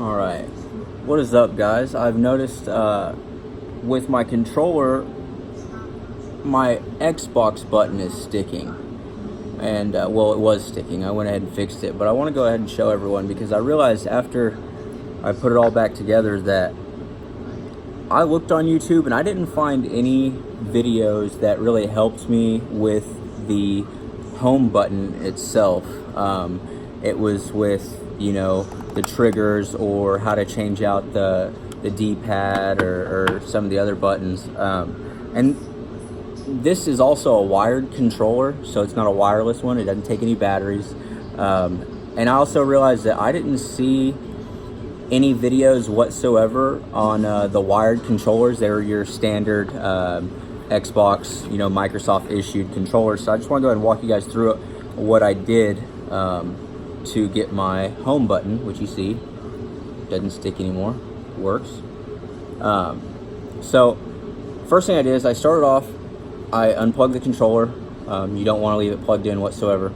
Alright, what is up, guys? I've noticed with my controller, my Xbox button is sticking. And, well, it was sticking. I went ahead and fixed it. But I want to go ahead and show everyone because I realized after I put it all back together that I looked on YouTube and I didn't find any videos that really helped me with the home button itself. It was with, the triggers or how to change out the D-pad or some of the other buttons. And this is also a wired controller, so it's not a wireless one. It doesn't take any batteries. And I also realized that I didn't see any videos whatsoever on the wired controllers. They were your standard Xbox, Microsoft issued controllers. So I just want to go ahead and walk you guys through what I did to get my home button, which you see doesn't stick anymore, works. So first thing I did is I started off, I unplugged the controller. You don't want to leave it plugged in whatsoever.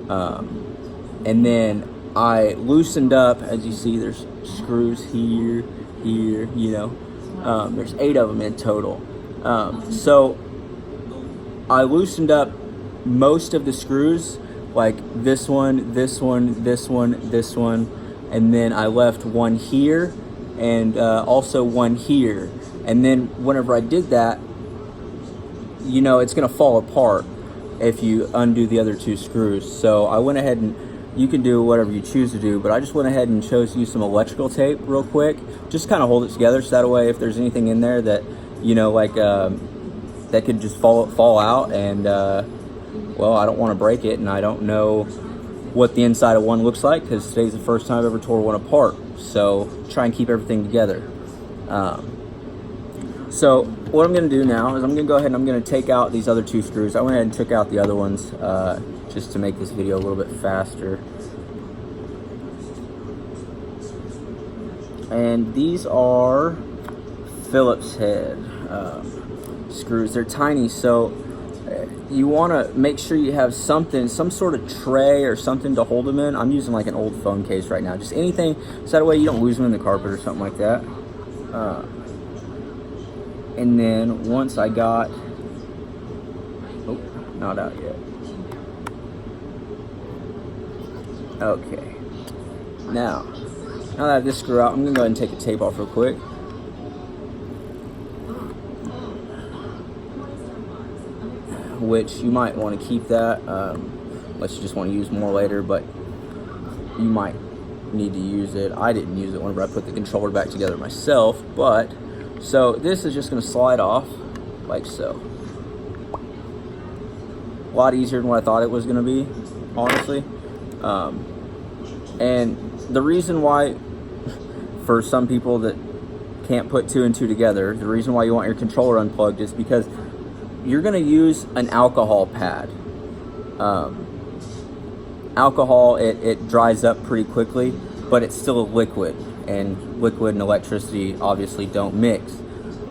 And then I loosened up, as you see, there's screws here, there's 8 of them in total. So I loosened up most of the screws, like this one, this one, this one, this one, and then I left one here and also one here. And then whenever I did that, it's gonna fall apart if you undo the other 2 screws. So I went ahead and, you can do whatever you choose to do, but I just went ahead and chose to use some electrical tape real quick, just kind of hold it together so that way if there's anything in there that, that could just fall out and, well, I don't want to break it, and I don't know what the inside of one looks like because today's the first time I've ever tore one apart. So try and keep everything together. So what I'm going to do now is I'm going to go ahead and I'm going to take out these other 2 screws. I went ahead and took out the other ones just to make this video a little bit faster. And these are Phillips head screws. They're tiny, so you want to make sure you have some sort of tray or something to hold them in. I'm using like an old phone case right now. Just anything, so that way you don't lose them in the carpet or something like that. And then once I got, oh, not out yet. Okay. Now that I have this screw out, I'm gonna go ahead and take the tape off real quick. Which you might want to keep that, unless you just want to use more later, but you might need to use it. I didn't use it whenever I put the controller back together myself, but so this is just going to slide off like so. A lot easier than what I thought it was going to be, honestly. And the reason why, for some people that can't put 2 and 2 together, the reason why you want your controller unplugged is because you're going to use an alcohol pad. Alcohol, it dries up pretty quickly, but it's still a liquid, and liquid and electricity obviously don't mix.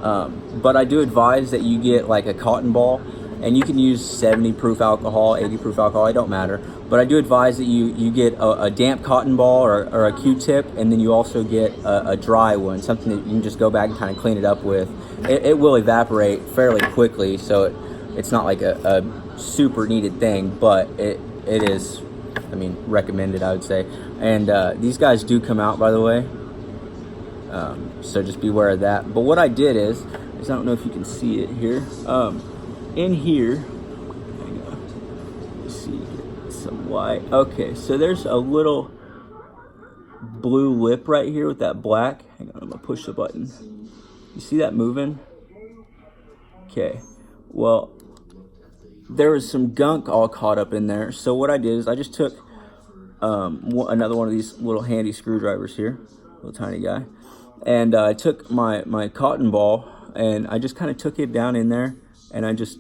But I do advise that you get like a cotton ball, and you can use 70 proof alcohol, 80 proof alcohol, it don't matter. But I do advise that you get a damp cotton ball or a Q-tip, and then you also get a dry one, something that you can just go back and kind of clean it up with. It will evaporate fairly quickly, so it's not like a super needed thing, but it is, recommended, I would say. And these guys do come out, by the way, so just beware of that. But what I did is I don't know if you can see it here. In here, let's see, some white. Okay, so there's a little blue lip right here with that black. Hang on, I'm gonna push the button. You see that moving? Okay, well, there was some gunk all caught up in there. So what I did is I just took another one of these little handy screwdrivers here, little tiny guy, and I took my cotton ball and I just kind of took it down in there, and I just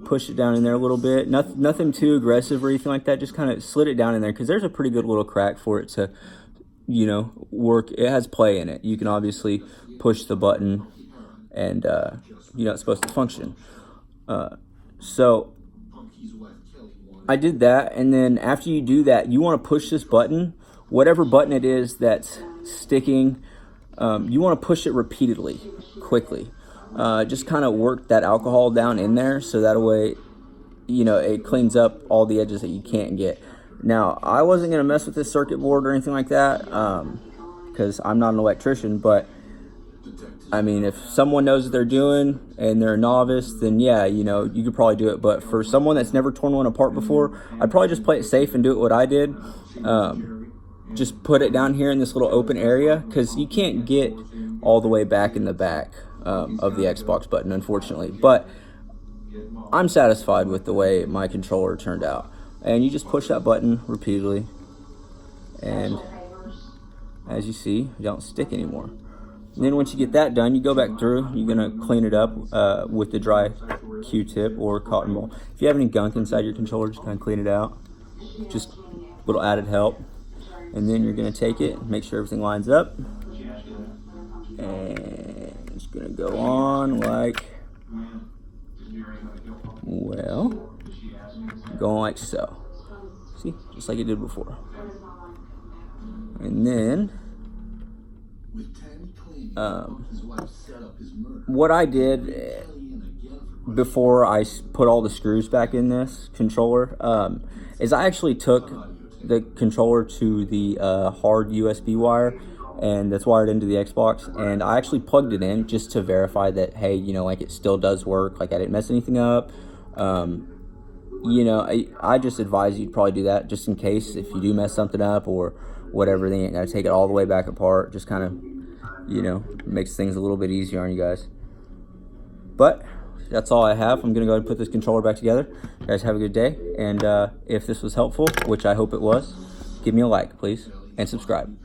pushed it down in there a little bit. Nothing too aggressive or anything like that. Just kind of slid it down in there because there's a pretty good little crack for it to, work. It has play in it. You can obviously push the button, and it's supposed to function. So I did that, and then after you do that, you want to push this button whatever button it is that's sticking, you want to push it repeatedly, quickly. Just kind of work that alcohol down in there so that way, you know, it cleans up all the edges that you can't get. Now, I wasn't going to mess with this circuit board or anything like that because I'm not an electrician, but I mean, if someone knows what they're doing and they're a novice, then yeah, you know, you could probably do it. But for someone that's never torn one apart before, I'd probably just play it safe and do it what I did. Just put it down here in this little open area because you can't get all the way back in the back of the Xbox button, unfortunately. But I'm satisfied with the way my controller turned out. And you just push that button repeatedly. And as you see, you don't stick anymore. And then once you get that done, you go back through. You're going to clean it up with the dry Q-tip or cotton ball. If you have any gunk inside your controller, just kind of clean it out. Just a little added help. And then you're going to take it, make sure everything lines up. And it's going to go on like, well, going like so. See, just like it did before. And then what I did before I put all the screws back in this controller is I actually took the controller to the hard USB wire, and that's wired into the Xbox, and I actually plugged it in just to verify that, hey, you know, like it still does work, like I didn't mess anything up. You know, I just advise you to probably do that just in case if you do mess something up or whatever, then you ain't gotta take it all the way back apart. Just kind of, you know, makes things a little bit easier on you guys. But that's all I have. I'm gonna go ahead and put this controller back together. You guys have a good day, and if this was helpful, which I hope it was, give me a like, please, and subscribe.